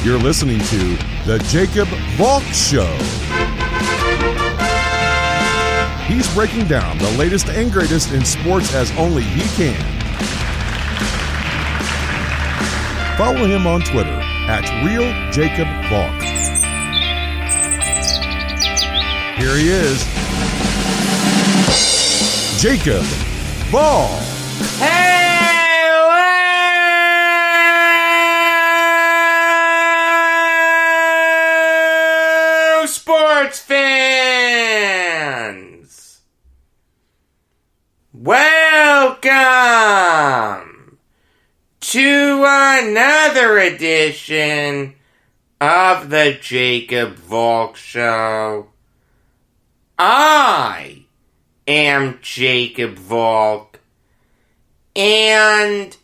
You're listening to The Jacob Valk Show. He's breaking down the latest and greatest in sports as only he can. Follow him on Twitter at RealJacobValk. Here he is, Jacob Valk. Hello, sports fans! Welcome to another edition of the Jacob Valk Show. I am Jacob Valk, and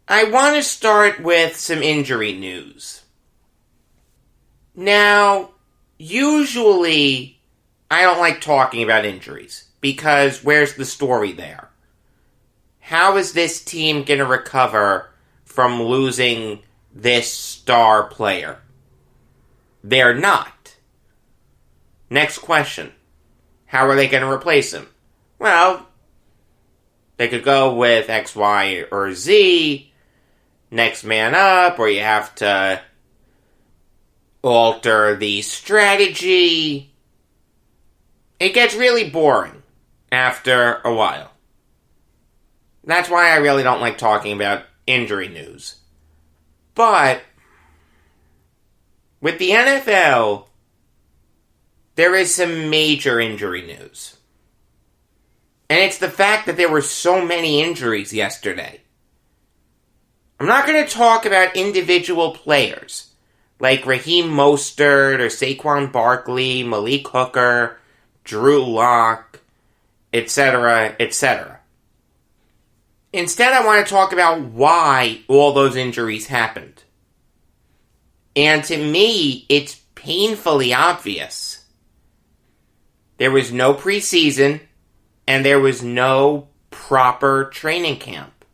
I want to start with some injury news. Now, usually, I don't like talking about injuries, because where's the story there? How is this team going to recover from losing this star player? They're not. Next question. How are they going to replace him? Well, they could go with X, Y, or Z, next man up, or you have to alter the strategy. It gets really boring after a while. That's why I really don't like talking about injury news. But with the NFL, there is some major injury news. And it's the fact that there were so many injuries yesterday. I'm not going to talk about individual players, like Raheem Mostert or Saquon Barkley, Malik Hooker, Drew Lock, etc., etc. Instead, I want to talk about why all those injuries happened. And to me, it's painfully obvious. There was no preseason, and there was no proper training camp.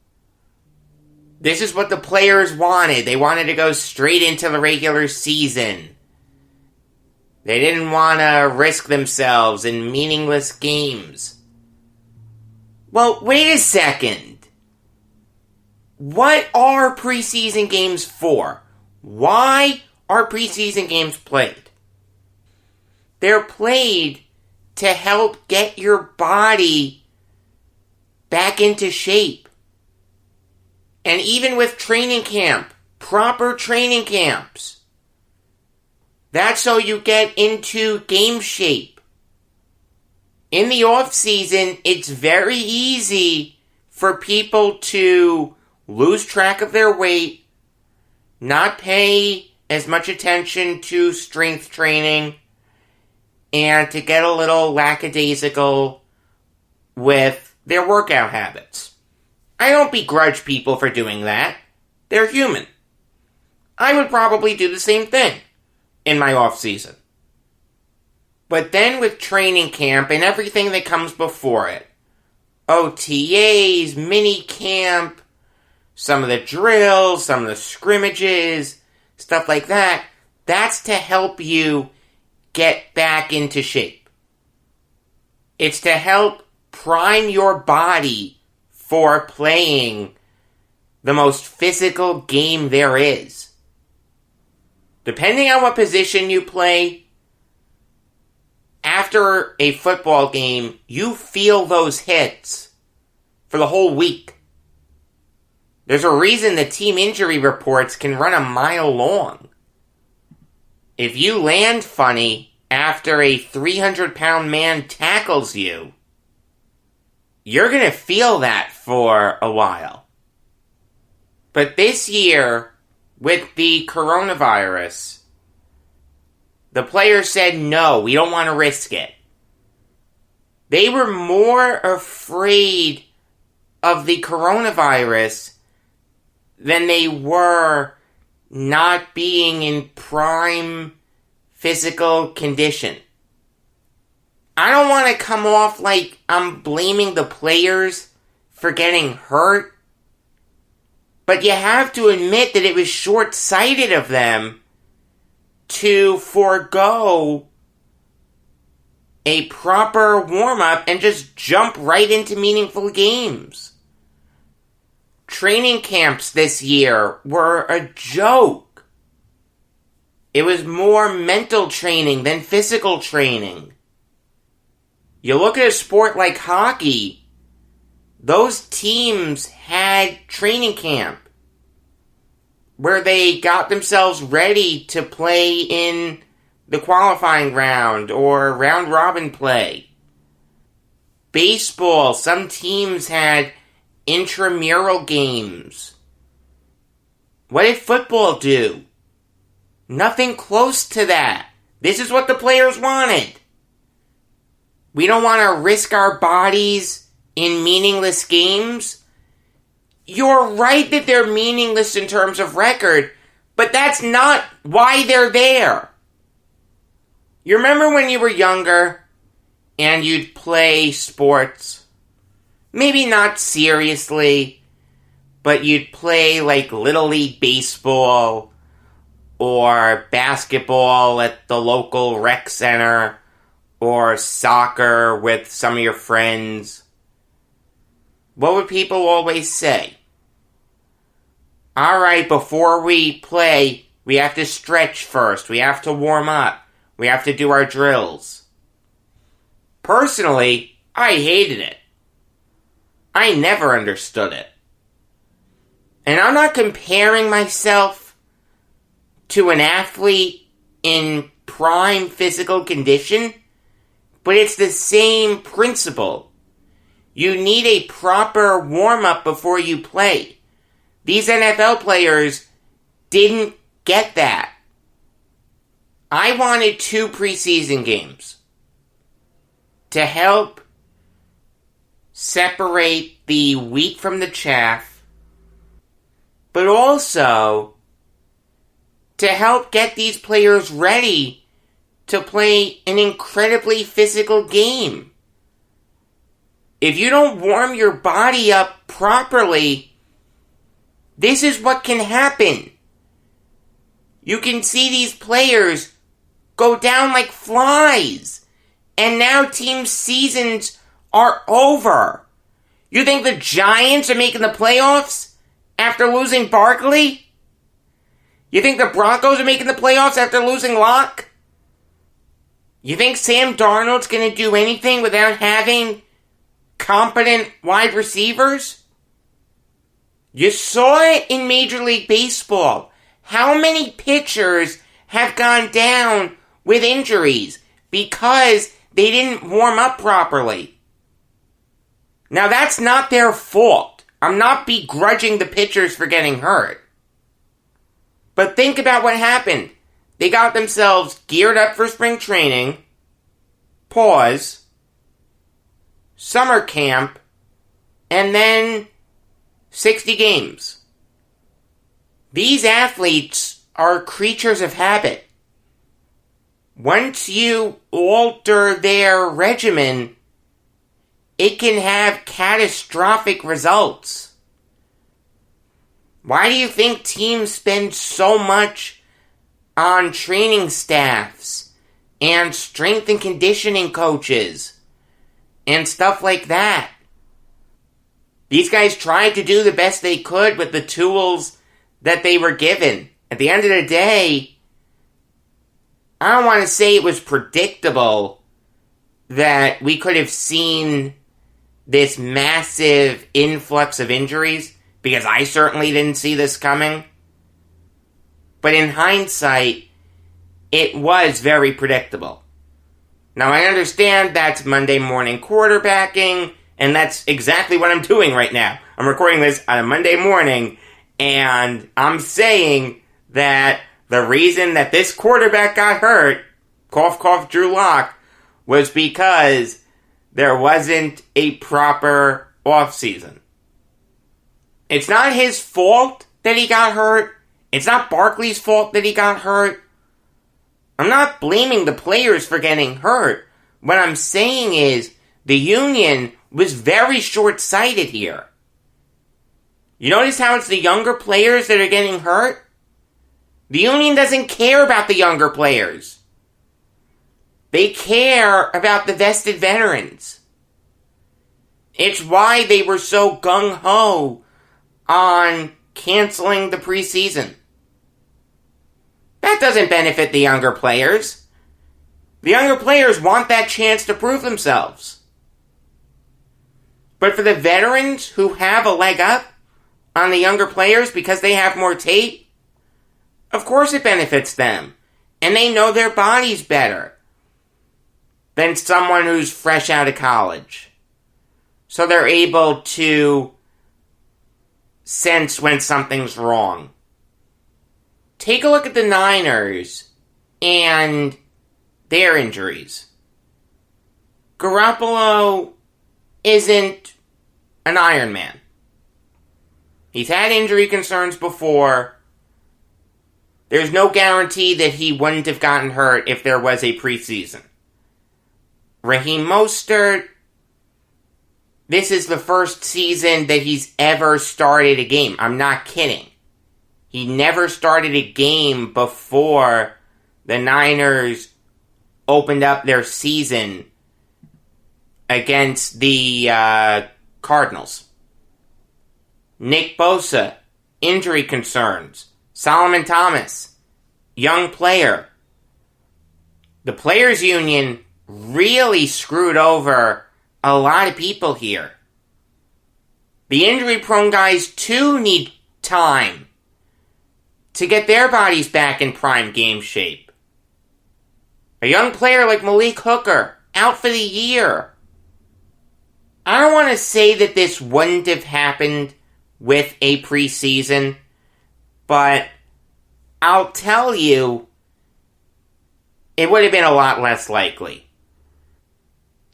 This is what the players wanted. They wanted to go straight into the regular season. They didn't want to risk themselves in meaningless games. Well, wait a second. What are preseason games for? Why are preseason games played? They're played to help get your body back into shape. And even with training camp, proper training camps, that's so you get into game shape. In the off season, it's very easy for people to lose track of their weight, not pay as much attention to strength training, and to get a little lackadaisical with their workout habits. I don't begrudge people for doing that. They're human. I would probably do the same thing in my off-season. But then with training camp and everything that comes before it, OTAs, mini camp, some of the drills, some of the scrimmages, stuff like that, that's to help you get back into shape. It's to help prime your body for playing the most physical game there is. Depending on what position you play, after a football game, you feel those hits for the whole week. There's a reason the team injury reports can run a mile long. If you land funny after a 300-pound man tackles you, you're going to feel that for a while. But this year, with the coronavirus, the players said, no, we don't want to risk it. They were more afraid of the coronavirus than they were not being in prime physical condition. I don't want to come off like I'm blaming the players for getting hurt. But you have to admit that it was short-sighted of them to forego a proper warm-up and just jump right into meaningful games. Training camps this year were a joke. It was more mental training than physical training. You look at a sport like hockey, those teams had training camp where they got themselves ready to play in the qualifying round or round-robin play. Baseball, some teams had intramural games. What did football do? Nothing close to that. This is what the players wanted. We don't want to risk our bodies in meaningless games. You're right that they're meaningless in terms of record, but that's not why they're there. You remember when you were younger and you'd play sports? Maybe not seriously, but you'd play like Little League Baseball or basketball at the local rec center or soccer with some of your friends. What would people always say? All right, before we play, we have to stretch first. We have to warm up. We have to do our drills. Personally, I hated it. I never understood it. And I'm not comparing myself to an athlete in prime physical condition, but it's the same principle. You need a proper warm-up before you play. These NFL players didn't get that. I wanted 2 preseason games to help separate the wheat from the chaff, but also to help get these players ready to play an incredibly physical game. If you don't warm your body up properly, this is what can happen. You can see these players go down like flies, and now team seasons are over. You think the Giants are making the playoffs after losing Barkley? You think the Broncos are making the playoffs after losing Locke? You think Sam Darnold's going to do anything without having competent wide receivers? You saw it in Major League Baseball. How many pitchers have gone down with injuries because they didn't warm up properly? Now, that's not their fault. I'm not begrudging the pitchers for getting hurt. But think about what happened. They got themselves geared up for spring training, pause, summer camp, and then 60 games. These athletes are creatures of habit. Once you alter their regimen, it can have catastrophic results. Why do you think teams spend so much on training staffs and strength and conditioning coaches and stuff like that? These guys tried to do the best they could with the tools that they were given. At the end of the day, I don't want to say it was predictable that we could have seen this massive influx of injuries, because I certainly didn't see this coming. But in hindsight, it was very predictable. Now, I understand that's Monday morning quarterbacking, and that's exactly what I'm doing right now. I'm recording this on a Monday morning, and I'm saying that the reason that this quarterback got hurt, cough, cough, Drew Lock, was because there wasn't a proper offseason. It's not his fault that he got hurt. It's not Barkley's fault that he got hurt. I'm not blaming the players for getting hurt. What I'm saying is the union was very short-sighted here. You notice how it's the younger players that are getting hurt? The union doesn't care about the younger players. They care about the vested veterans. It's why they were so gung-ho on canceling the preseason. That doesn't benefit the younger players. The younger players want that chance to prove themselves. But for the veterans who have a leg up on the younger players because they have more tape, of course it benefits them. And they know their bodies better than someone who's fresh out of college. So they're able to sense when something's wrong. Take a look at the Niners and their injuries. Garoppolo isn't an Iron Man. He's had injury concerns before. There's no guarantee that he wouldn't have gotten hurt if there was a preseason. Raheem Mostert, this is the first season that he's ever started a game. I'm not kidding. He never started a game before the Niners opened up their season against the Cardinals. Nick Bosa, injury concerns. Solomon Thomas, young player. The Players Union really screwed over a lot of people here. The injury-prone guys, too, need time to get their bodies back in prime game shape. A young player like Malik Hooker, out for the year. I don't want to say that this wouldn't have happened with a preseason, but I'll tell you, it would have been a lot less likely.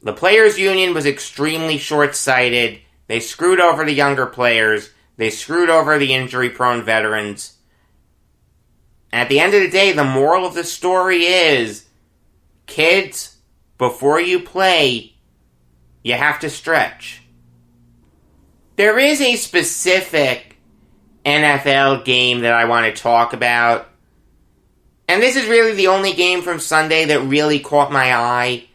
The Players Union was extremely short-sighted. They screwed over the younger players. They screwed over the injury-prone veterans. At the end of the day, the moral of the story is, kids, before you play, you have to stretch. There is a specific NFL game that I want to talk about. And this is really the only game from Sunday that really caught my eye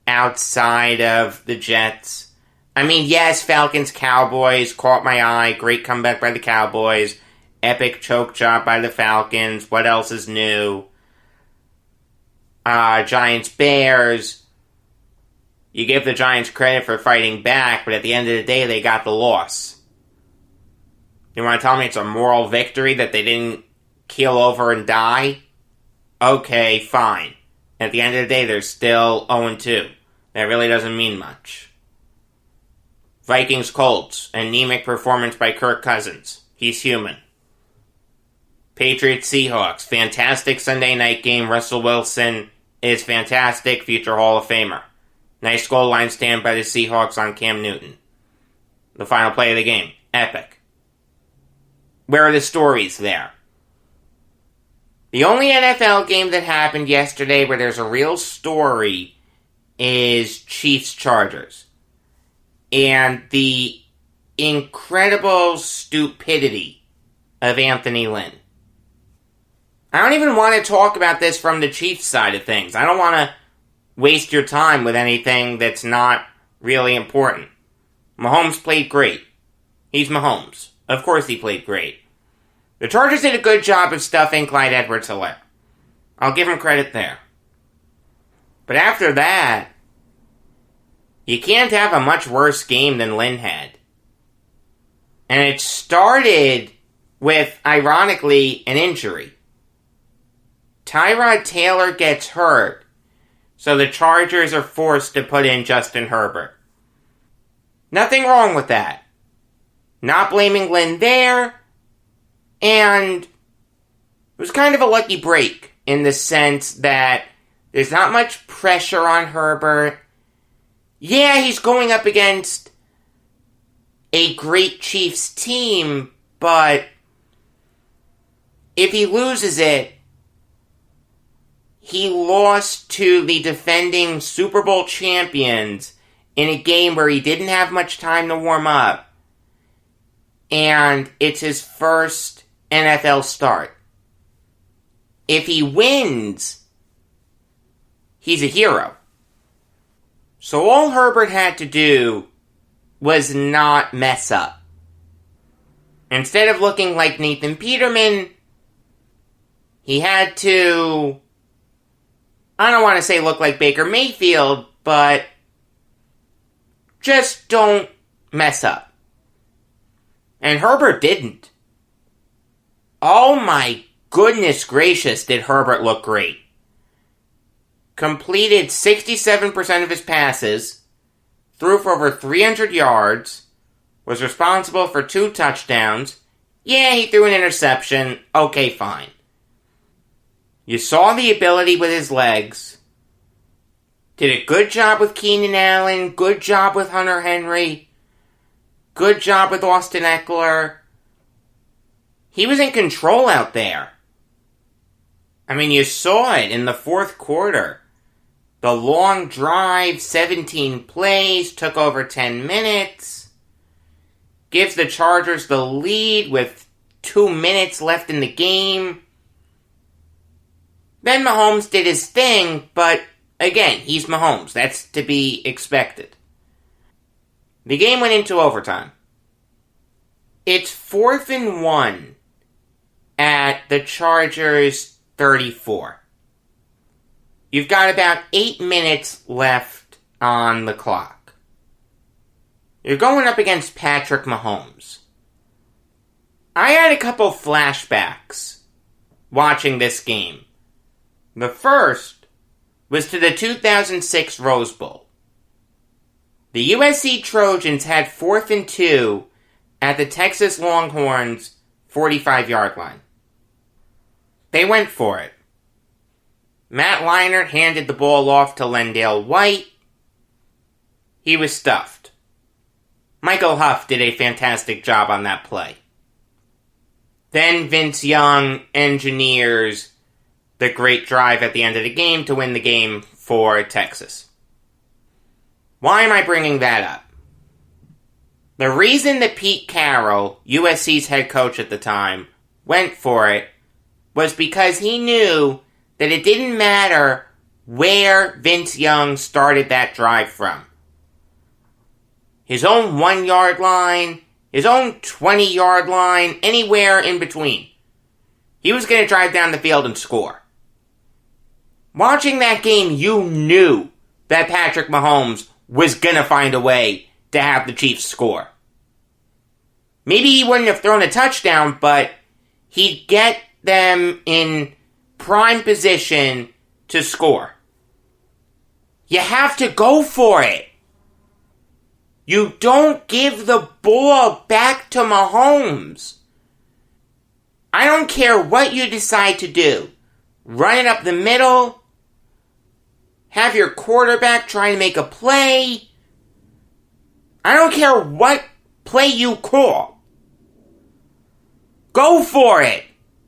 outside of the Jets. I mean, yes, Falcons-Cowboys caught my eye. Great comeback by the Cowboys. Epic choke job by the Falcons. What else is new? Giants-Bears. You give the Giants credit for fighting back, but at the end of the day, they got the loss. You want to tell me it's a moral victory that they didn't keel over and die? Okay, fine. At the end of the day, they're still 0-2. That really doesn't mean much. Vikings-Colts. Anemic performance by Kirk Cousins. He's human. Patriots-Seahawks. Fantastic Sunday night game. Russell Wilson is fantastic. Future Hall of Famer. Nice goal line stand by the Seahawks on Cam Newton. The final play of the game. Epic. Where are the stories there? The only NFL game that happened yesterday where there's a real story is Chiefs-Chargers. And the incredible stupidity of Anthony Lynn. I don't even want to talk about this from the Chiefs side of things. I don't want to waste your time with anything that's not really important. Mahomes played great. He's Mahomes. Of course he played great. The Chargers did a good job of stuffing Clyde Edwards-Helaire. I'll give him credit there. But after that, you can't have a much worse game than Lynn had. And it started with, ironically, an injury. Tyrod Taylor gets hurt, so the Chargers are forced to put in Justin Herbert. Nothing wrong with that. Not blaming Lynn there, and it was kind of a lucky break in the sense that there's not much pressure on Herbert. Yeah, he's going up against a great Chiefs team, but if he loses it, he lost to the defending Super Bowl champions in a game where he didn't have much time to warm up. and it's his first NFL start. If he wins, he's a hero. So all Herbert had to do was not mess up. Instead of looking like Nathan Peterman, he had to, I don't want to say look like Baker Mayfield, but just don't mess up. And Herbert didn't. Oh my goodness gracious, did Herbert look great. Completed 67% of his passes, threw for over 300 yards, was responsible for 2 touchdowns. Yeah, he threw an interception. Okay, fine. You saw the ability with his legs. Did a good job with Keenan Allen, good job with Hunter Henry, good job with Austin Eckler. He was in control out there. I mean, you saw it in the fourth quarter. The long drive, 17 plays, took over 10 minutes. Gives the Chargers the lead with 2 minutes left in the game. Then Mahomes did his thing, but again, he's Mahomes. That's to be expected. The game went into overtime. It's 4th and 1 at the Chargers' 34. You've got about 8 minutes left on the clock. You're going up against Patrick Mahomes. I had a couple flashbacks watching this game. The first was to the 2006 Rose Bowl. The USC Trojans had 4th and 2 at the Texas Longhorns' 45-yard line. They went for it. Matt Leinart handed the ball off to Lendale White. He was stuffed. Michael Huff did a fantastic job on that play. Then Vince Young engineers the great drive at the end of the game to win the game for Texas. Why am I bringing that up? The reason that Pete Carroll, USC's head coach at the time, went for it was because he knew that it didn't matter where Vince Young started that drive from. His own 1-yard line, his own 20-yard line, anywhere in between. He was going to drive down the field and score. Watching that game, you knew that Patrick Mahomes was going to find a way to have the Chiefs score. Maybe he wouldn't have thrown a touchdown, but he'd get them in prime position to score. You have to go for it. You don't give the ball back to Mahomes. I don't care what you decide to do. Run it up the middle. Have your quarterback try to make a play. I don't care what play you call. Go for it.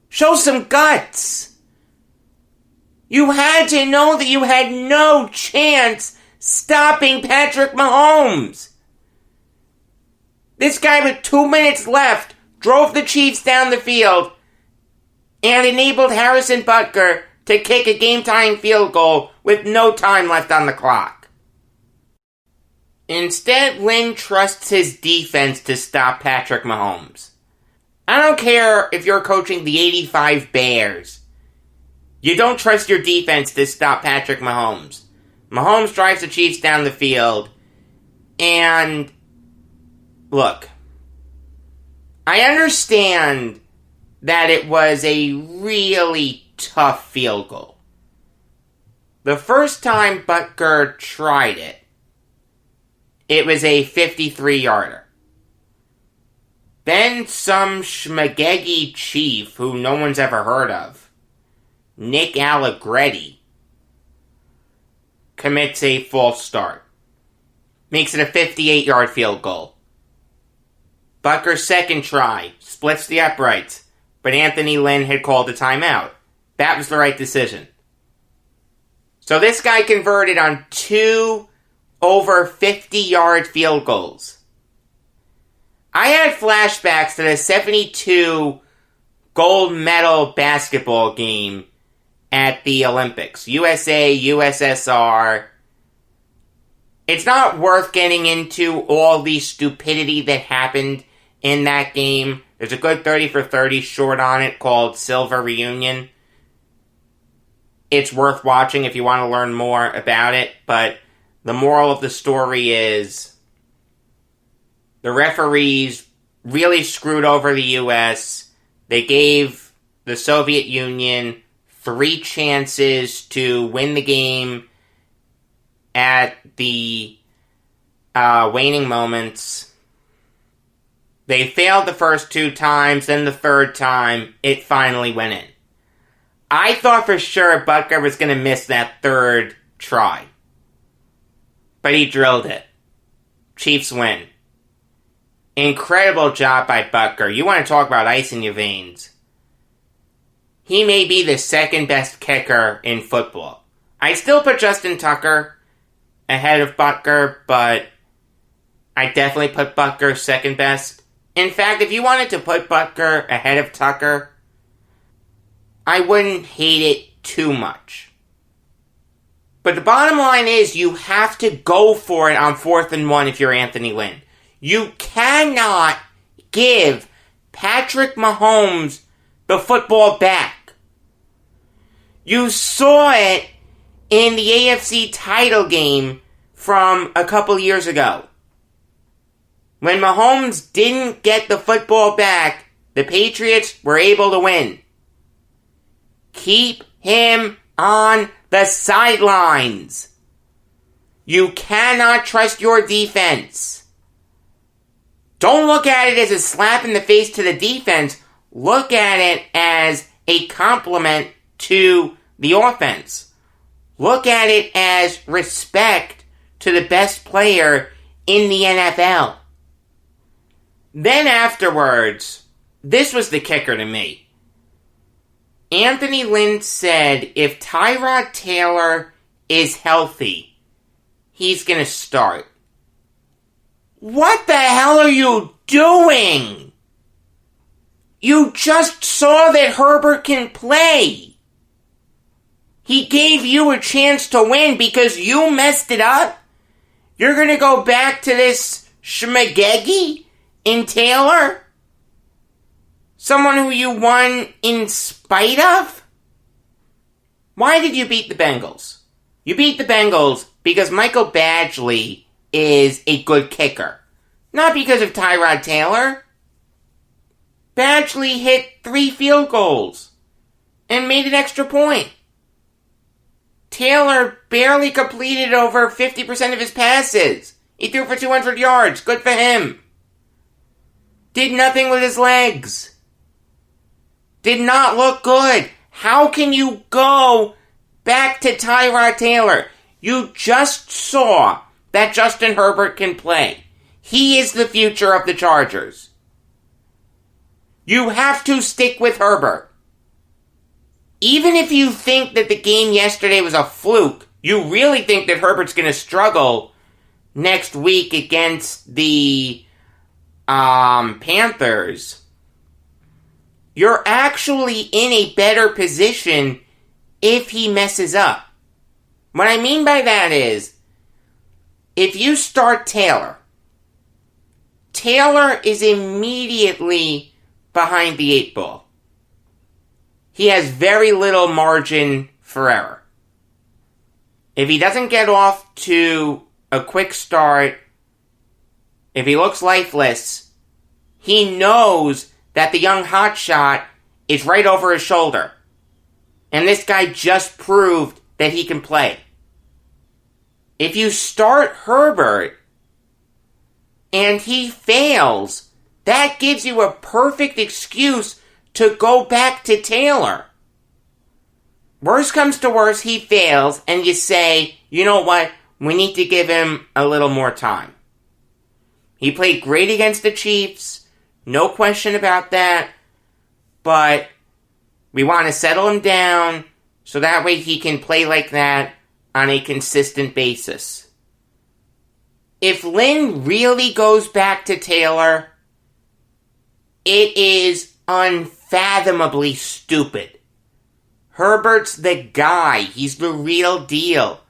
Show some guts. You had to know that you had no chance stopping Patrick Mahomes. This guy with 2 minutes left drove the Chiefs down the field and enabled Harrison Butker to kick a game-tying field goal with no time left on the clock. Instead, Lynn trusts his defense to stop Patrick Mahomes. I don't care if you're coaching the 85 Bears. You don't trust your defense to stop Patrick Mahomes. Mahomes drives the Chiefs down the field, and look, I understand that it was a really tough field goal. The first time Butker tried it, it was a 53-yarder. Then some schmagegi chief who no one's ever heard of, Nick Allegretti, commits a false start. Makes it a 58-yard field goal. Butker's second try splits the uprights, but Anthony Lynn had called a timeout. That was the right decision. So this guy converted on 2 over 50-yard field goals. I had flashbacks to the 72 gold medal basketball game at the Olympics. USA, USSR. It's not worth getting into all the stupidity that happened in that game. There's a good 30 for 30 short on it called Silver Reunion. It's worth watching if you want to learn more about it, but the moral of the story is the referees really screwed over the U.S. They gave the Soviet Union 3 chances to win the game at the waning moments. They failed the first 2 times, then the third time, it finally went in. I thought for sure Butker was going to miss that third try. But he drilled it. Chiefs win. Incredible job by Butker. You want to talk about ice in your veins. He may be the second best kicker in football. I still put Justin Tucker ahead of Butker, but I definitely put Butker second best. In fact, if you wanted to put Butker ahead of Tucker, I wouldn't hate it too much. But the bottom line is you have to go for it on 4th and 1 if you're Anthony Lynn. You cannot give Patrick Mahomes the football back. You saw it in the AFC title game from a couple years ago. When Mahomes didn't get the football back, the Patriots were able to win. Keep him on the sidelines. You cannot trust your defense. Don't look at it as a slap in the face to the defense. Look at it as a compliment to the offense. Look at it as respect to the best player in the NFL. Then afterwards, this was the kicker to me. Anthony Lynn said if Tyrod Taylor is healthy, he's going to start. What the hell are you doing? You just saw that Herbert can play. He gave you a chance to win because you messed it up? You're going to go back to this schmagegi in Taylor? Someone who you won in spite of? Why did you beat the Bengals? You beat the Bengals because Michael Badgley is a good kicker. Not because of Tyrod Taylor. Badgley hit 3 field goals and made an extra point. Taylor barely completed over 50% of his passes. He threw for 200 yards. Good for him. Did nothing with his legs. Did not look good. How can you go back to Tyrod Taylor? You just saw that Justin Herbert can play. He is the future of the Chargers. You have to stick with Herbert. Even if you think that the game yesterday was a fluke, you really think that Herbert's going to struggle next week against the Panthers, you're actually in a better position if he messes up. What I mean by that is, if you start Taylor, Taylor is immediately behind the 8 ball. He has very little margin for error. If he doesn't get off to a quick start, if he looks lifeless, he knows that the young hotshot is right over his shoulder. And this guy just proved that he can play. If you start Herbert and he fails, that gives you a perfect excuse to go back to Taylor. Worst comes to worst, he fails, and you say, you know what, we need to give him a little more time. He played great against the Chiefs, no question about that, but we want to settle him down so that way he can play like that on a consistent basis. If Lynn really goes back to Taylor, It is unfathomably stupid. Herbert's the guy. He's the real deal.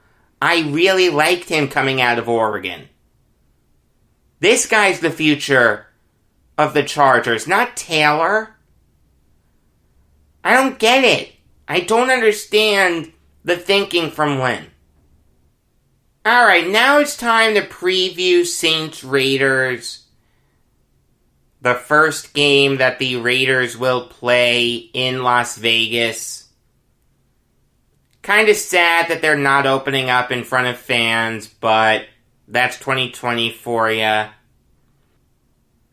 I really liked him coming out of Oregon. This guy's the future of the Chargers, not Taylor. I don't get it. I don't understand the thinking from Lynn. Alright, now it's time to preview Saints-Raiders. The first game that the Raiders will play in Las Vegas. Kind of sad that they're not opening up in front of fans, but that's 2020 for ya.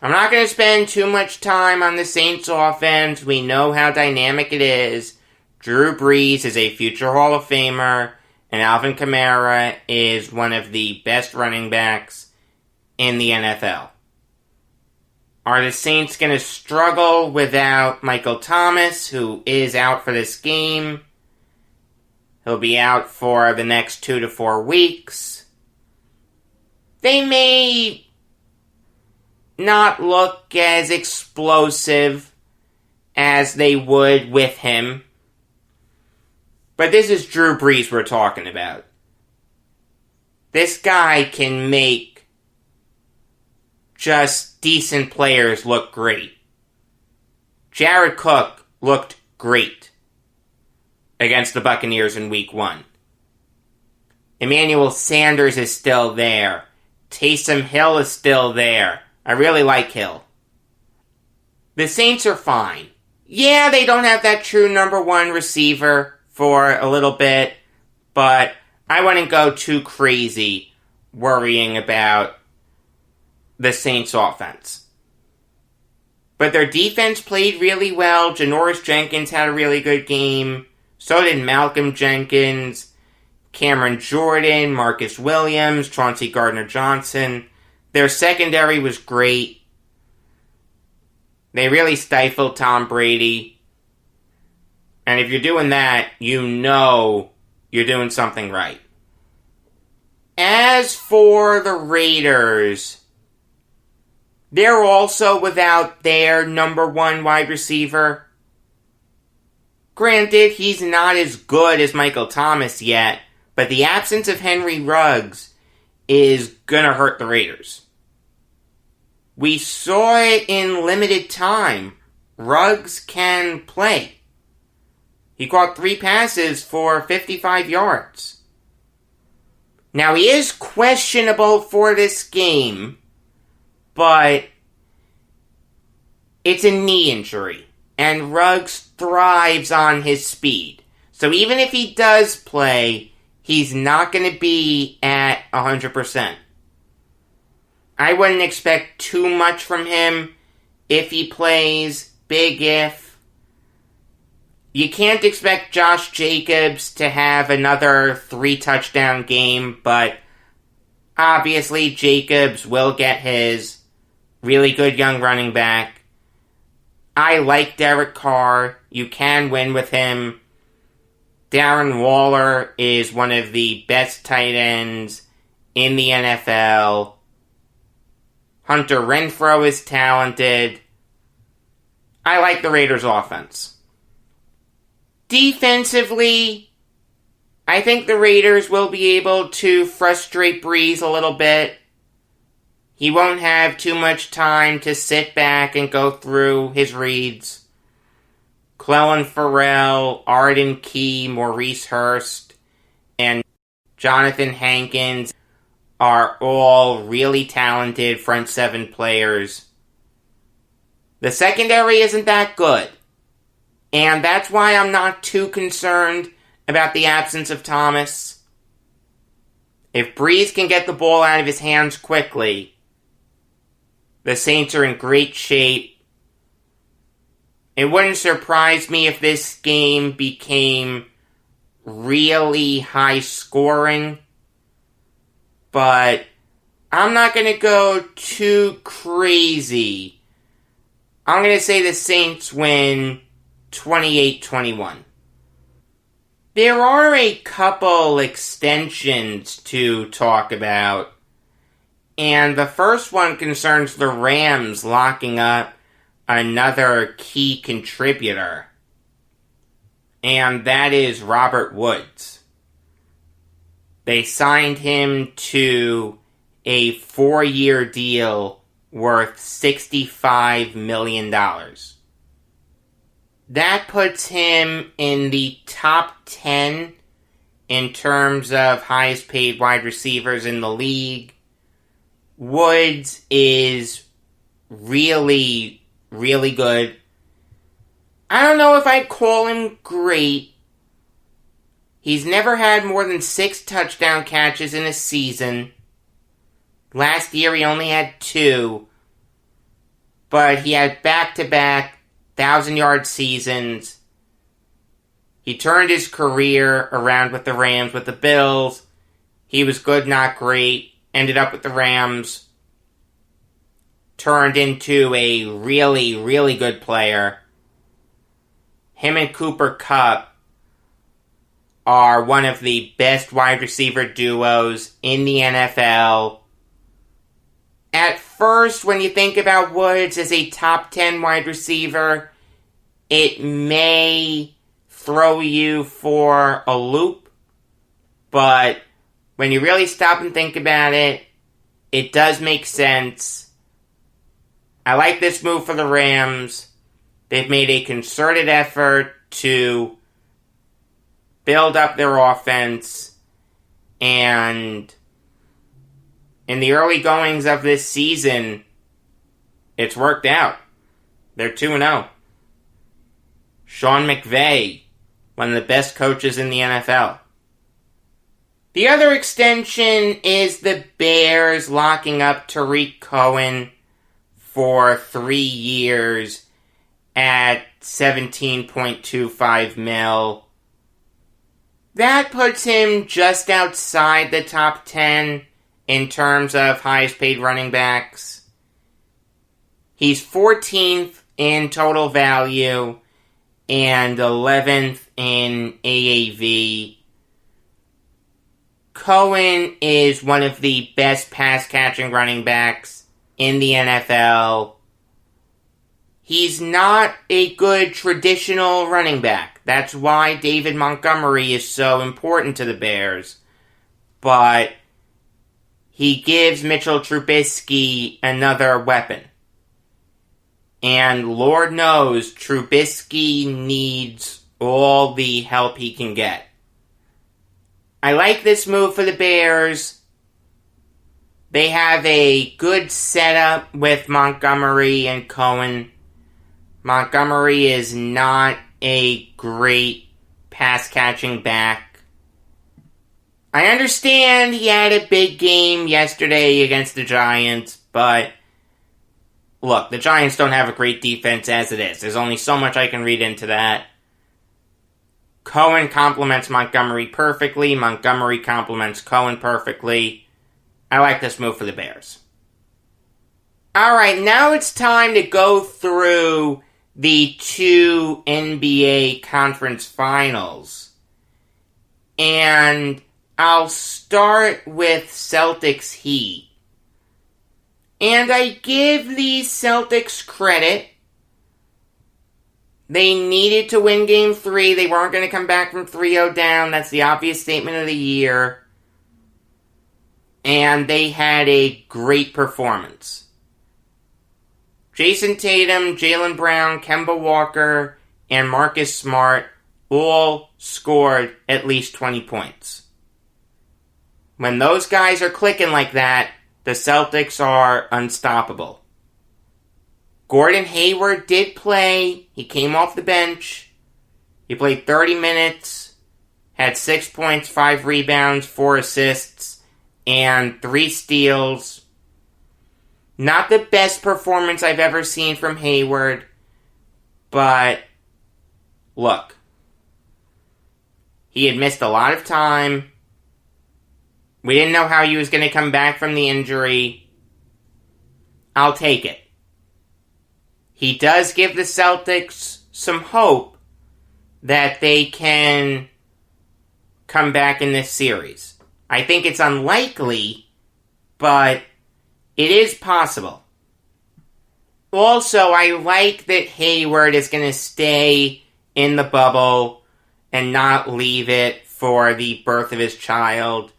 I'm not going to spend too much time on the Saints offense. We know how dynamic it is. Drew Brees is a future Hall of Famer, and Alvin Kamara is one of the best running backs in the NFL. Are the Saints going to struggle without Michael Thomas, who is out for this game? He'll be out for the next 2 to 4 weeks. They may not look as explosive as they would with him. But this is Drew Brees we're talking about. This guy can make just decent players look great. Jared Cook looked great against the Buccaneers in Week 1. Emmanuel Sanders is still there. Taysom Hill is still there. I really like Hill. The Saints are fine. Yeah, they don't have that true number one receiver for a little bit, but I wouldn't go too crazy worrying about the Saints offense. But their defense played really well. Janoris Jenkins had a really good game. So did Malcolm Jenkins, Cameron Jordan, Marcus Williams, Chauncey Gardner-Johnson. Their secondary was great. They really stifled Tom Brady. And if you're doing that, you know you're doing something right. As for the Raiders, they're also without their number one wide receiver. Granted, he's not as good as Michael Thomas yet, but the absence of Henry Ruggs is gonna hurt the Raiders. We saw it in limited time. Ruggs can play. He caught 3 passes for 55 yards. Now, he is questionable for this game, but it's a knee injury, and Ruggs thrives on his speed. So even if he does play, he's not going to be at 100%. I wouldn't expect too much from him if he plays. Big if. You can't expect Josh Jacobs to have another 3-touchdown game, but obviously Jacobs will get his. Really good young running back. I like Derek Carr. You can win with him. Darren Waller is one of the best tight ends in the NFL. Hunter Renfrow is talented. I like the Raiders' offense. Defensively, I think the Raiders will be able to frustrate Brees a little bit. He won't have too much time to sit back and go through his reads. Clelin Ferrell, Arden Key, Maurice Hurst, and Jonathan Hankins are all really talented front 7 players. The secondary isn't that good. And that's why I'm not too concerned about the absence of Thomas. If Brees can get the ball out of his hands quickly, the Saints are in great shape. It wouldn't surprise me if this game became really high scoring, but I'm not going to go too crazy. I'm going to say the Saints win 28-21. There are a couple extensions to talk about, and the first one concerns the Rams locking up another key contributor, and that is Robert Woods. They signed him to a 4-year deal worth $65 million. That puts him in the top 10 in terms of highest paid wide receivers in the league. Woods is really, really good. I don't know if I'd call him great. He's never had more than 6 touchdown catches in a season. Last year he only had 2. But he had back-to-back 1,000-yard seasons. He turned his career around with the Rams, with the Bills. He was good, not great. Ended up with the Rams. Turned into a really, really good player. Him and Cooper Kupp are one of the best wide receiver duos in the NFL. At first, when you think about Woods as a top 10 wide receiver, it may throw you for a loop. But when you really stop and think about it, it does make sense. I like this move for the Rams. They've made a concerted effort to build up their offense, and in the early goings of this season, it's worked out. They're 2-0. Sean McVay, one of the best coaches in the NFL. The other extension is the Bears locking up Tariq Cohen for 3 years at $17.25 million. That puts him just outside the top 10 in terms of highest paid running backs. He's 14th in total value and 11th in AAV. Cohen is one of the best pass-catching running backs in the NFL. He's not a good traditional running back. That's why David Montgomery is so important to the Bears. But he gives Mitchell Trubisky another weapon. And Lord knows Trubisky needs all the help he can get. I like this move for the Bears. They have a good setup with Montgomery and Cohen. Montgomery is not a great pass-catching back. I understand he had a big game yesterday against the Giants, but look, the Giants don't have a great defense as it is. There's only so much I can read into that. Cohen complements Montgomery perfectly. Montgomery complements Cohen perfectly. I like this move for the Bears. Alright, now it's time to go through the 2 NBA conference finals. And I'll start with Celtics Heat. And I give the Celtics credit. They needed to win Game 3. They weren't going to come back from 3-0 down. That's the obvious statement of the year. And they had a great performance. Jason Tatum, Jaylen Brown, Kemba Walker, and Marcus Smart all scored at least 20 points. When those guys are clicking like that, the Celtics are unstoppable. Gordon Hayward did play. He came off the bench. He played 30 minutes, had 6 points, 5 rebounds, 4 assists, and 3 steals. Not the best performance I've ever seen from Hayward, but look, he had missed a lot of time. We didn't know how he was going to come back from the injury. I'll take it. He does give the Celtics some hope that they can come back in this series. I think it's unlikely, but it is possible. Also, I like that Hayward is going to stay in the bubble and not leave it for the birth of his child.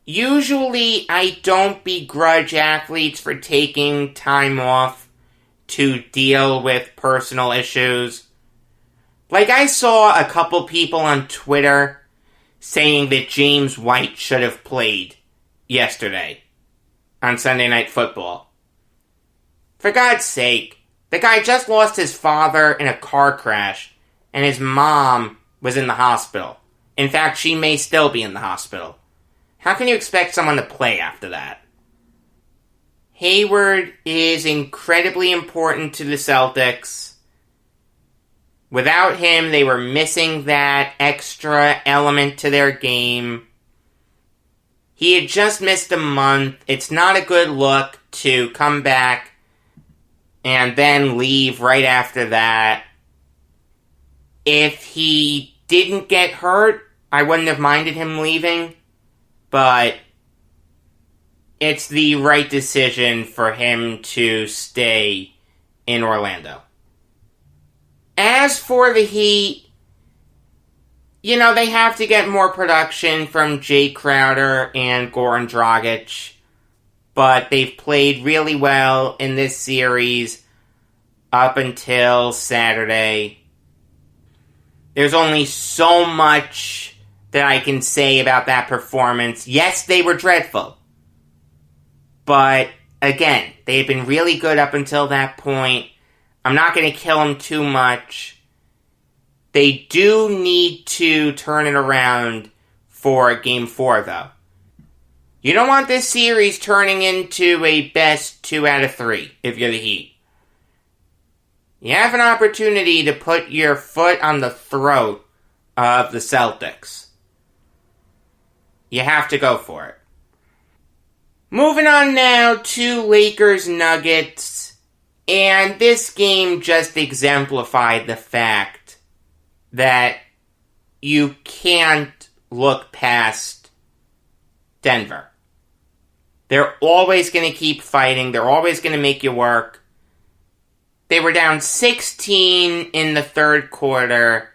Usually, I don't begrudge athletes for taking time off to deal with personal issues. Like, I saw a couple people on Twitter saying that James White should have played yesterday on Sunday Night Football. For God's sake, the guy just lost his father in a car crash, and his mom was in the hospital. In fact, she may still be in the hospital. How can you expect someone to play after that? Hayward is incredibly important to the Celtics. Without him, they were missing that extra element to their game. He had just missed a month. It's not a good look to come back and then leave right after that. If he didn't get hurt, I wouldn't have minded him leaving, but it's the right decision for him to stay in Orlando. As for the Heat, they have to get more production from Jay Crowder and Goran Dragic, but they've played really well in this series up until Saturday. There's only so much that I can say about that performance. Yes, they were dreadful. But, again, they've been really good up until that point. I'm not going to kill them too much. They do need to turn it around for Game 4, though. You don't want this series turning into a best 2 out of 3 if you're the Heat. You have an opportunity to put your foot on the throat of the Celtics. You have to go for it. Moving on now to Lakers Nuggets. And this game just exemplified the fact that you can't look past Denver. They're always going to keep fighting. They're always going to make you work. They were down 16 in the third quarter,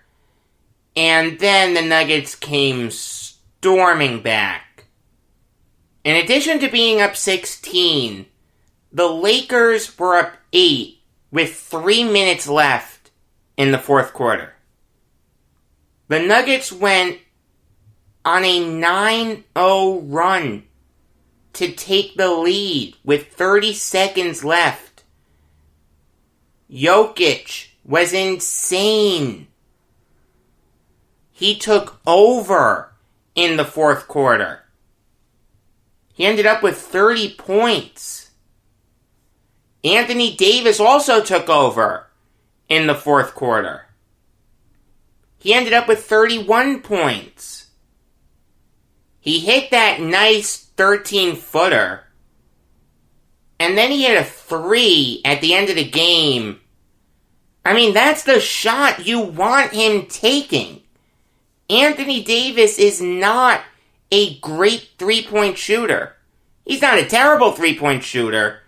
and then the Nuggets came storming back. In addition to being up 16, the Lakers were up 8 with 3 minutes left in the fourth quarter. The Nuggets went on a 9-0 run to take the lead with 30 seconds left. Jokic was insane. He took over in the fourth quarter. He ended up with 30 points. Anthony Davis also took over in the fourth quarter. He ended up with 31 points. He hit that nice 13-footer. And then he hit a 3 at the end of the game. I mean, that's the shot you want him taking. Anthony Davis is not a great three-point shooter. He's not a terrible three-point shooter,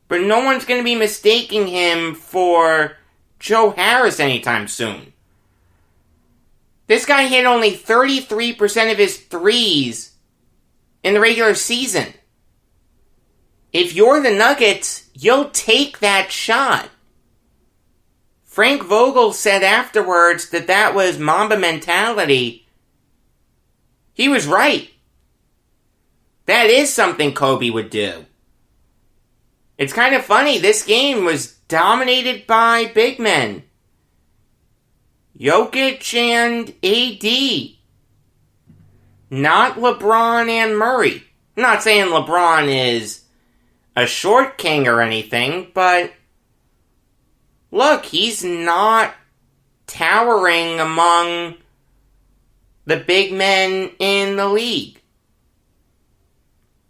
but no one's going to be mistaking him for Joe Harris anytime soon. This guy hit only 33% of his threes in the regular season. If you're the Nuggets, you'll take that shot. Frank Vogel said afterwards that was Mamba mentality. He was right. That is something Kobe would do. It's kind of funny, this game was dominated by big men. Jokic and AD. Not LeBron and Murray. I'm not saying LeBron is a short king or anything, but look, he's not towering among the big men in the league.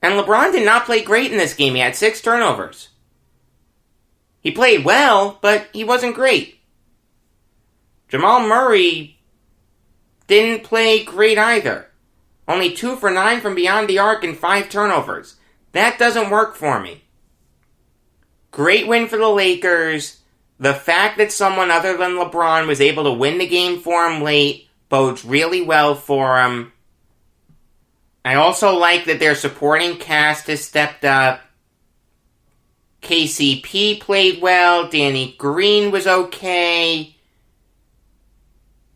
And LeBron did not play great in this game. He had 6 turnovers. He played well, but he wasn't great. Jamal Murray didn't play great either. Only 2 for 9 from beyond the arc and 5 turnovers. That doesn't work for me. Great win for the Lakers. The fact that someone other than LeBron was able to win the game for him late bodes really well for him. I also like that their supporting cast has stepped up. KCP played well. Danny Green was okay.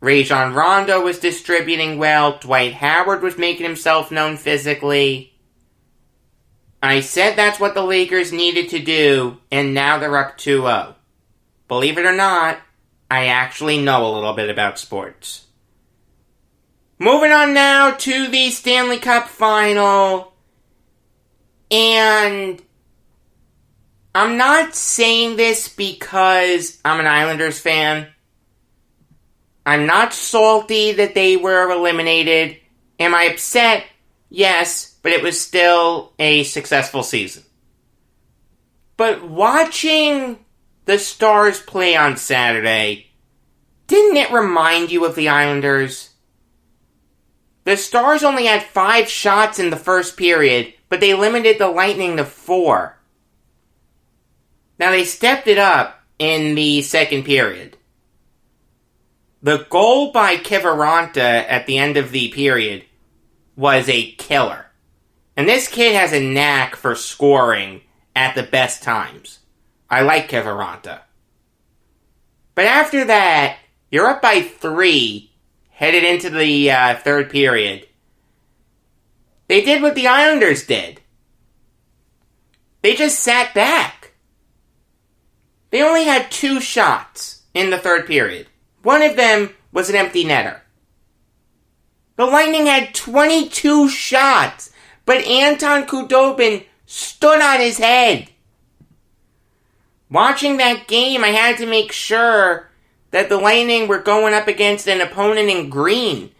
Rajon Rondo was distributing well. Dwight Howard was making himself known physically. I said that's what the Lakers needed to do, and now they're up 2-0. Believe it or not, I actually know a little bit about sports. Moving on now to the Stanley Cup Final. And I'm not saying this because I'm an Islanders fan. I'm not salty that they were eliminated. Am I upset? Yes, but it was still a successful season. But watching the Stars play on Saturday, didn't it remind you of the Islanders? The Stars only had 5 shots in the first period, but they limited the Lightning to 4. Now they stepped it up in the second period. The goal by Kiviranta at the end of the period was a killer. And this kid has a knack for scoring at the best times. I like Kiviranta. But after that, you're up by 3, headed into the third period. They did what the Islanders did. They just sat back. They only had 2 shots in the third period. One of them was an empty netter. The Lightning had 22 shots, but Anton Khudobin stood on his head. Watching that game, I had to make sure that the Lightning were going up against an opponent in green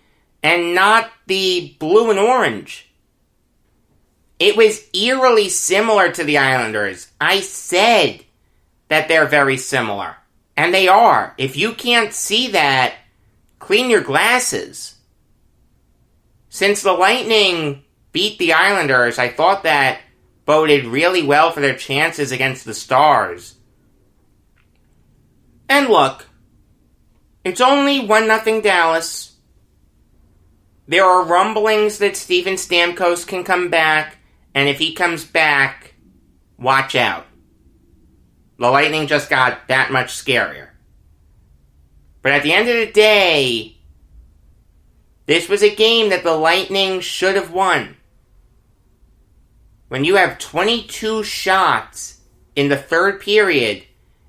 and not the blue and orange. It was eerily similar to the Islanders. I said that they're very similar. And they are. If you can't see that, clean your glasses. Since the Lightning beat the Islanders, I thought that boded really well for their chances against the Stars. And look, it's only 1-0 Dallas. There are rumblings that Steven Stamkos can come back, and if he comes back, watch out. The Lightning just got that much scarier. But at the end of the day, this was a game that the Lightning should have won. When you have 22 shots in the third period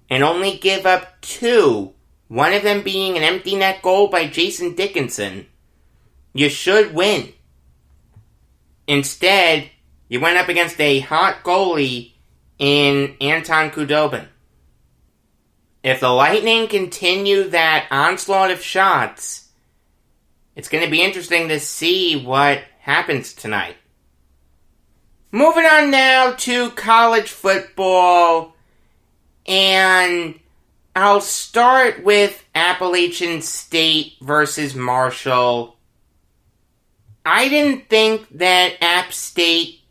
and only give up 2, one of them being an empty net goal by Jason Dickinson, you should win. Instead, you went up against a hot goalie in Anton Khudobin. If the Lightning continue that onslaught of shots, it's going to be interesting to see what happens tonight. Moving on now to college football, and I'll start with Appalachian State versus Marshall. I didn't think that App State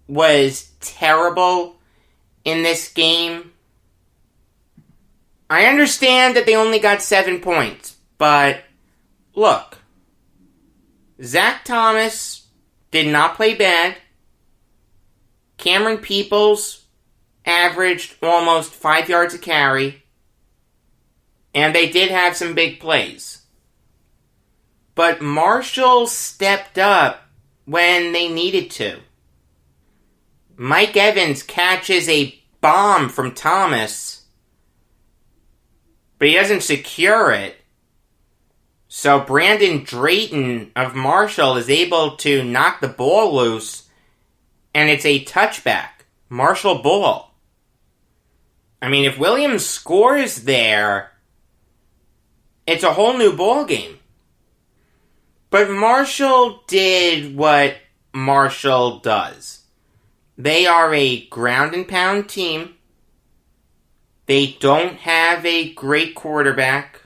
was terrible in this game. I understand that they only got 7 points, but look, Zach Thomas did not play bad. Cameron Peoples averaged almost 5 yards a carry, and they did have some big plays. But Marshall stepped up when they needed to. Mike Evans catches a bomb from Thomas, but he doesn't secure it. So Brandon Drayton of Marshall is able to knock the ball loose, and it's a touchback. Marshall ball. I mean, if Williams scores there, it's a whole new ball game. But Marshall did what Marshall does. They are a ground and pound team. They don't have a great quarterback.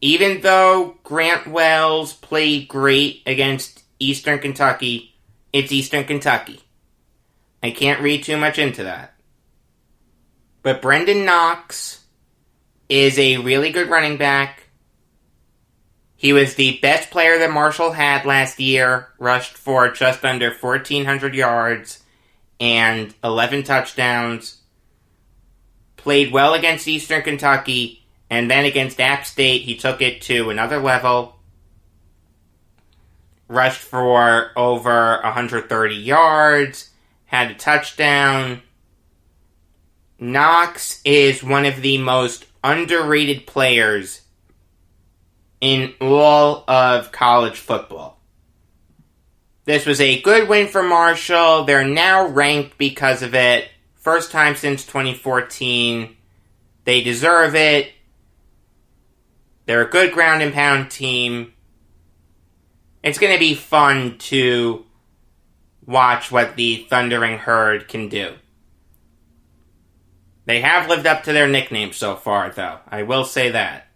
Even though Grant Wells played great against Eastern Kentucky, it's Eastern Kentucky. I can't read too much into that. But Brendan Knox is a really good running back. He was the best player that Marshall had last year, rushed for just under 1,400 yards and 11 touchdowns. Played well against Eastern Kentucky, and then against App State, he took it to another level. Rushed for over 130 yards, had a touchdown. Knox is one of the most underrated players in all of college football. This was a good win for Marshall. They're now ranked because of it. First time since 2014. They deserve it. They're a good ground and pound team. It's going to be fun to watch what the Thundering Herd can do. They have lived up to their nickname so far, though. I will say that.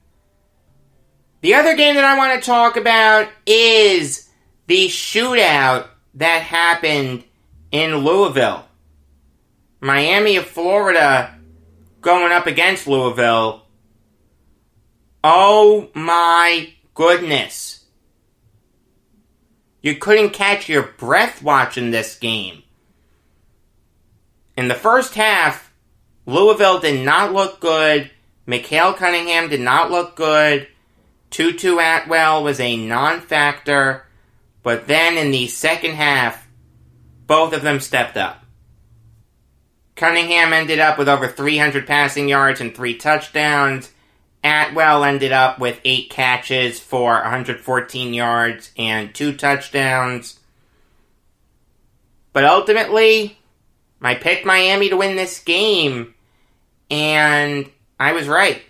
The other game that I want to talk about is the shootout that happened in Louisville. Miami of Florida going up against Louisville. Oh my goodness. You couldn't catch your breath watching this game. In the first half, Louisville did not look good. Mikhail Cunningham did not look good. Tutu Atwell was a non-factor. But then in the second half, both of them stepped up. Cunningham ended up with over 300 passing yards and 3 touchdowns. Atwell ended up with 8 catches for 114 yards and 2 touchdowns. But ultimately, I picked Miami to win this game, and I was right.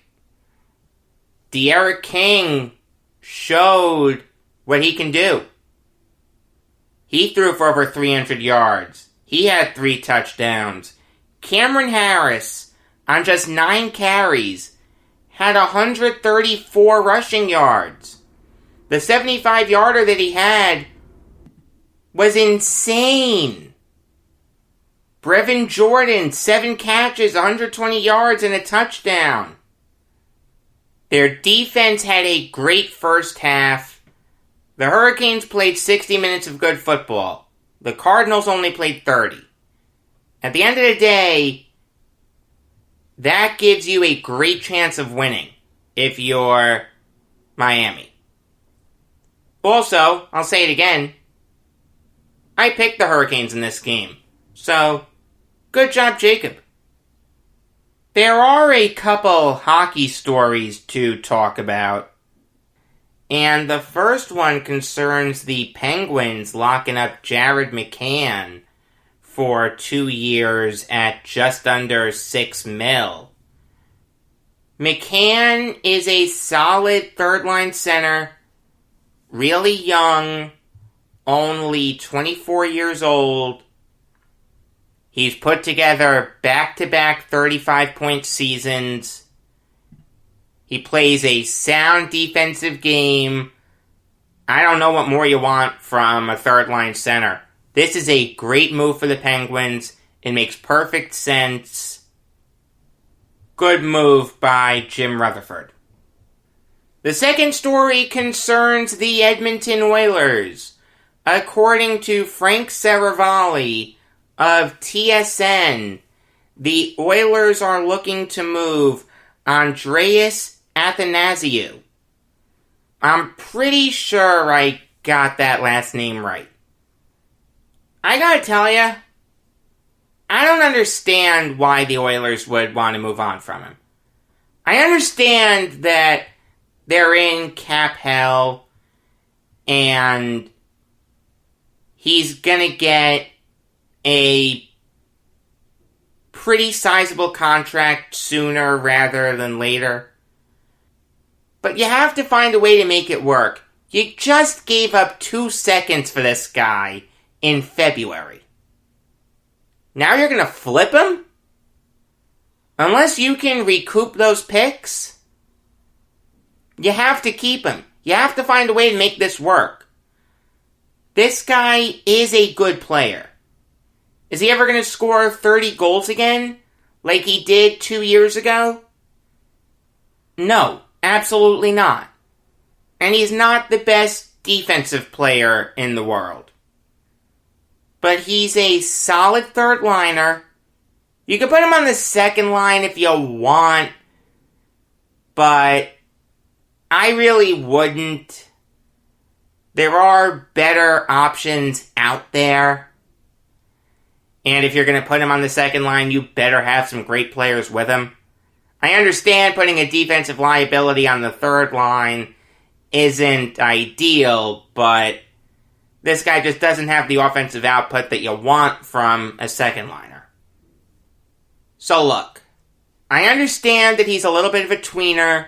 De'Aaron King showed what he can do. He threw for over 300 yards. He had 3 touchdowns. Cameron Harris, on just 9 carries, had 134 rushing yards. The 75-yarder that he had was insane. Brevin Jordan, 7 catches, 120 yards, and a touchdown. Their defense had a great first half. The Hurricanes played 60 minutes of good football. The Cardinals only played 30. At the end of the day, that gives you a great chance of winning if you're Miami. Also, I'll say it again, I picked the Hurricanes in this game. So, good job, Jacob. There are a couple hockey stories to talk about. And the first one concerns the Penguins locking up Jared McCann for 2 years at just under $6 million. McCann is a solid third-line center, really young, only 24 years old. He's put together back-to-back 35-point seasons. He plays a sound defensive game. I don't know what more you want from a third-line center. This is a great move for the Penguins. It makes perfect sense. Good move by Jim Rutherford. The second story concerns the Edmonton Oilers. According to Frank Saravalli of TSN, the Oilers are looking to move Andreas Athanasiou. I'm pretty sure I got that last name right. I gotta tell ya, I don't understand why the Oilers would want to move on from him. I understand that they're in cap hell and he's gonna get a pretty sizable contract sooner rather than later. But you have to find a way to make it work. You just gave up 2 seconds for this guy in February. Now you're going to flip him? Unless you can recoup those picks, you have to keep him. You have to find a way to make this work. This guy is a good player. Is he ever going to score 30 goals again? like he did 2 years ago? No, absolutely not. And he's not the best defensive player in the world. But he's a solid third liner. You can put him on the second line if you want, but I really wouldn't. There are better options out there. And if you're going to put him on the second line, you better have some great players with him. I understand putting a defensive liability on the third line isn't ideal, but this guy just doesn't have the offensive output that you want from a second liner. So look, I understand that he's a little bit of a tweener,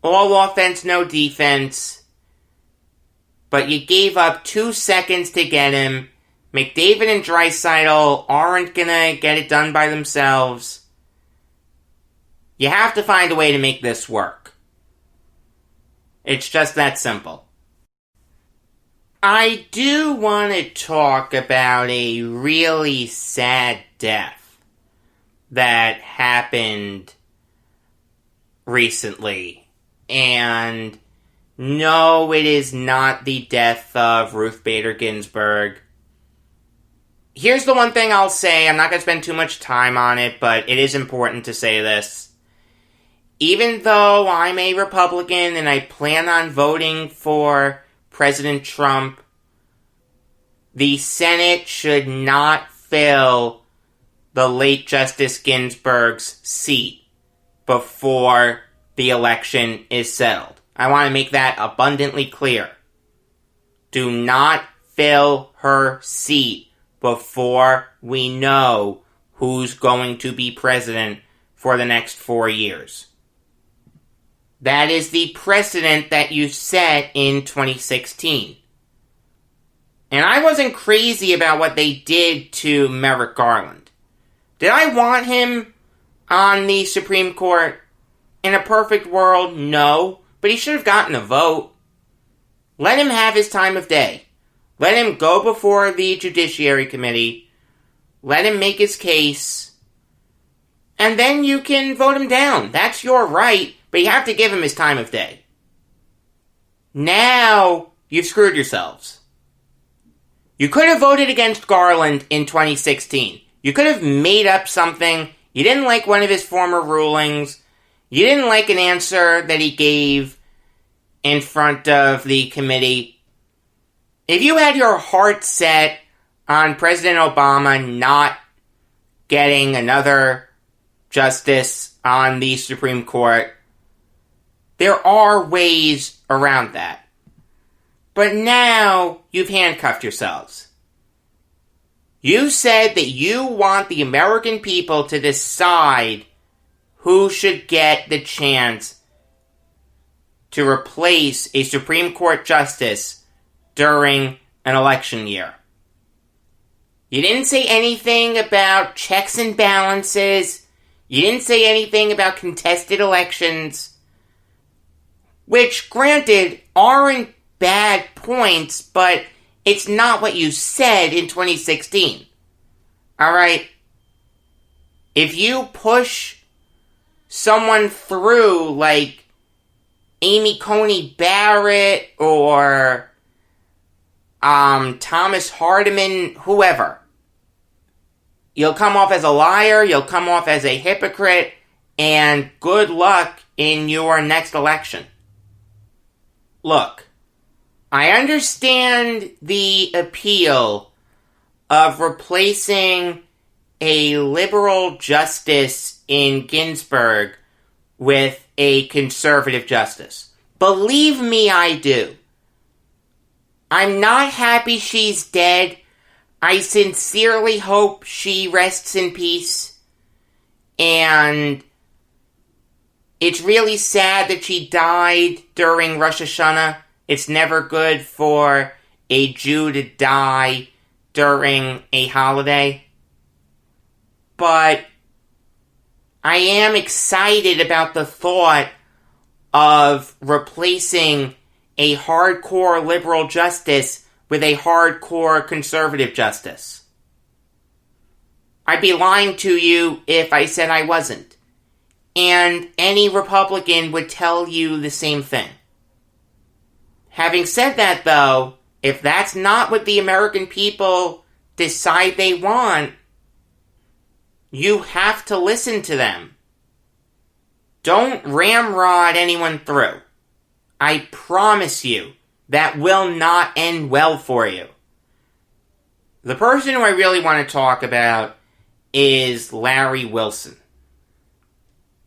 all offense, no defense, but you gave up 2 seconds to get him. McDavid and Draisaitl aren't gonna get it done by themselves. You have to find a way to make this work. It's just that simple. I do want to talk about a really sad death that happened recently. And no, it is not the death of Ruth Bader Ginsburg. Here's the one thing I'll say. I'm not going to spend too much time on it, but it is important to say this. Even though I'm a Republican and I plan on voting for President Trump, the Senate should not fill the late Justice Ginsburg's seat before the election is settled. I want to make that abundantly clear. Do not fill her seat before we know who's going to be president for the next 4 years. That is the precedent that you set in 2016. And I wasn't crazy about what they did to Merrick Garland. Did I want him on the Supreme Court? In a perfect world, no. But he should have gotten a vote. Let him have his time of day. Let him go before the Judiciary Committee. Let him make his case. And then you can vote him down. That's your right, but you have to give him his time of day. Now, you've screwed yourselves. You could have voted against Garland in 2016. You could have made up something. You didn't like one of his former rulings. You didn't like an answer that he gave in front of the committee. If you had your heart set on President Obama not getting another justice on the Supreme Court, there are ways around that. But now you've handcuffed yourselves. You said that you want the American people to decide who should get the chance to replace a Supreme Court justice during an election year. You didn't say anything about checks and balances. You didn't say anything about contested elections, which, granted, aren't bad points, but it's not what you said in 2016. Alright? If you push someone through like Amy Coney Barrett or Thomas Hardiman, whoever, you'll come off as a liar, you'll come off as a hypocrite, and good luck in your next election. Look, I understand the appeal of replacing a liberal justice in Ginsburg with a conservative justice. Believe me, I do. I'm not happy she's dead. I sincerely hope she rests in peace. And it's really sad that she died during Rosh Hashanah. It's never good for a Jew to die during a holiday. But I am excited about the thought of replacing a hardcore liberal justice with a hardcore conservative justice. I'd be lying to you if I said I wasn't. And any Republican would tell you the same thing. Having said that, though, if that's not what the American people decide they want, you have to listen to them. Don't ramrod anyone through. I promise you, that will not end well for you. The person who I really want to talk about is Larry Wilson.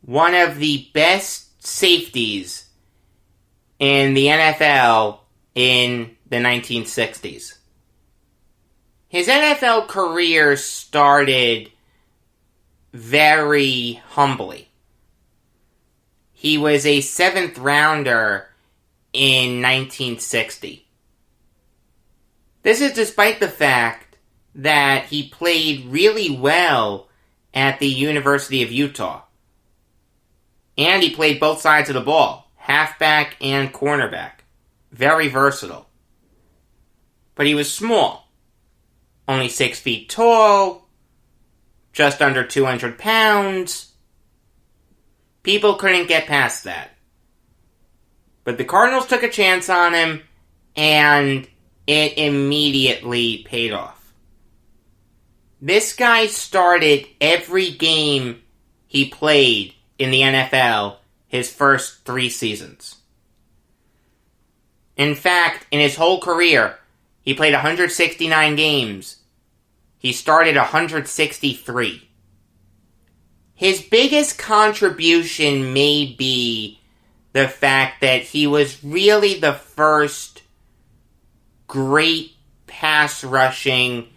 One of the best safeties in the NFL in the 1960s. His NFL career started very humbly. He was a 7th rounder in 1960. This is despite the fact that he played really well at the University of Utah. And he played both sides of the ball, halfback and cornerback. Very versatile. But he was small. Only 6 feet tall, just under 200 pounds. People couldn't get past that. But the Cardinals took a chance on him, and it immediately paid off. This guy started every game he played in the NFL his first 3 seasons. In fact, in his whole career, he played 169 games. He started 163. His biggest contribution may be the fact that he was really the first great pass-rushing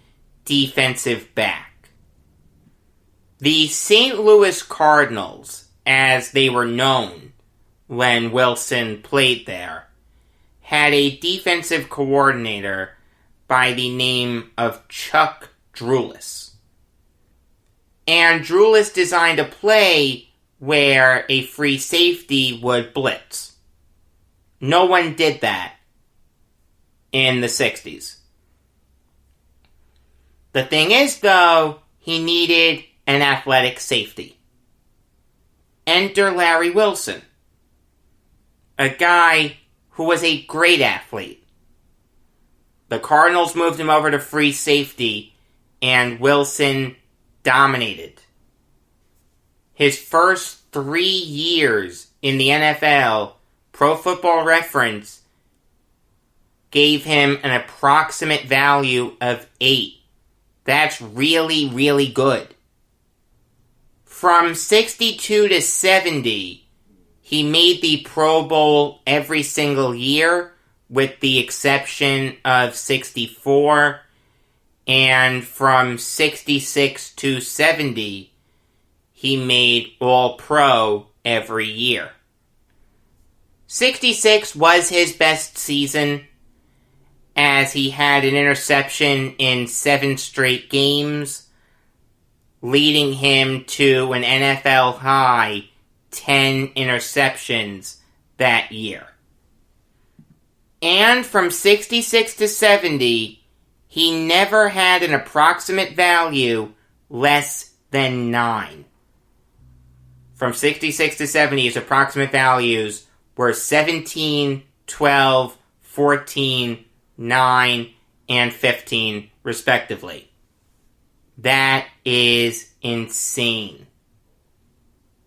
defensive back. The St. Louis Cardinals, as they were known when Wilson played there, had a defensive coordinator by the name of Chuck Drulis. And Drulis designed a play where a free safety would blitz. No one did that in the 60s. The thing is, though, he needed an athletic safety. Enter Larry Wilson, a guy who was a great athlete. The Cardinals moved him over to free safety, and Wilson dominated. His first 3 years in the NFL, Pro Football Reference gave him an approximate value of 8. That's really, really good. From 62 to 70, he made the Pro Bowl every single year, with the exception of 64. And from 66 to 70, he made All-Pro every year. 66 was his best season, as he had an interception in 7 straight games, leading him to an NFL high 10 interceptions that year. And from 66 to 70, he never had an approximate value less than 9. From 66 to 70, his approximate values were 17, 12, 14, 9, and 15, respectively. That is insane.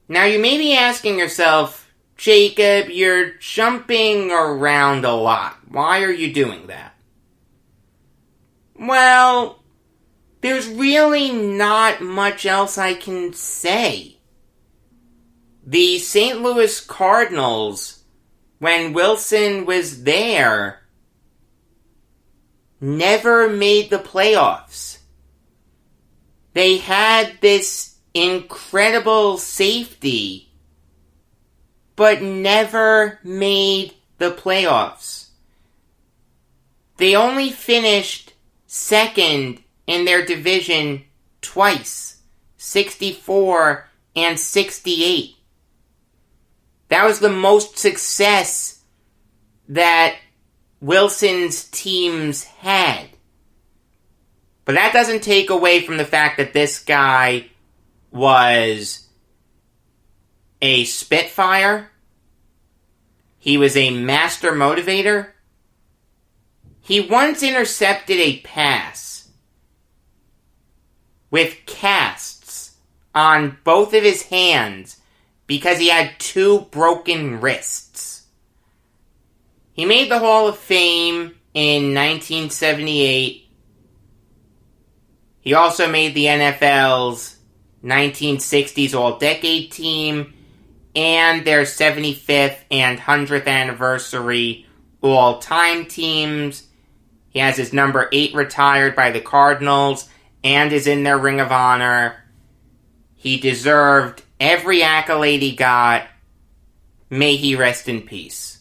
Now, you may be asking yourself, Jacob, you're jumping around a lot. Why are you doing that? Well, there's really not much else I can say. The St. Louis Cardinals, when Wilson was there, never made the playoffs. They had this incredible safety, but never made the playoffs. They only finished second in their division twice, 64 and 68. That was the most success that Wilson's teams had. But that doesn't take away from the fact that this guy was a spitfire. He was a master motivator. He once intercepted a pass with casts on both of his hands because he had 2 broken wrists. He made the Hall of Fame in 1978. He also made the NFL's 1960s All-Decade Team and their 75th and 100th anniversary all-time teams. He has his number 8 retired by the Cardinals and is in their Ring of Honor. He deserved every accolade he got. May he rest in peace.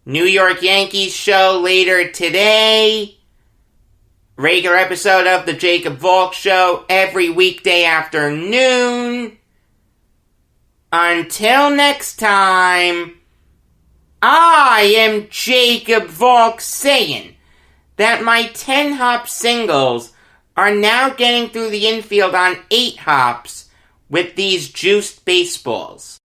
New York Yankees show later today. Regular episode of the Jacob Valk Show every weekday afternoon. Until next time, I am Jacob Valk saying that my 10-hop singles are now getting through the infield on 8 hops with these juiced baseballs.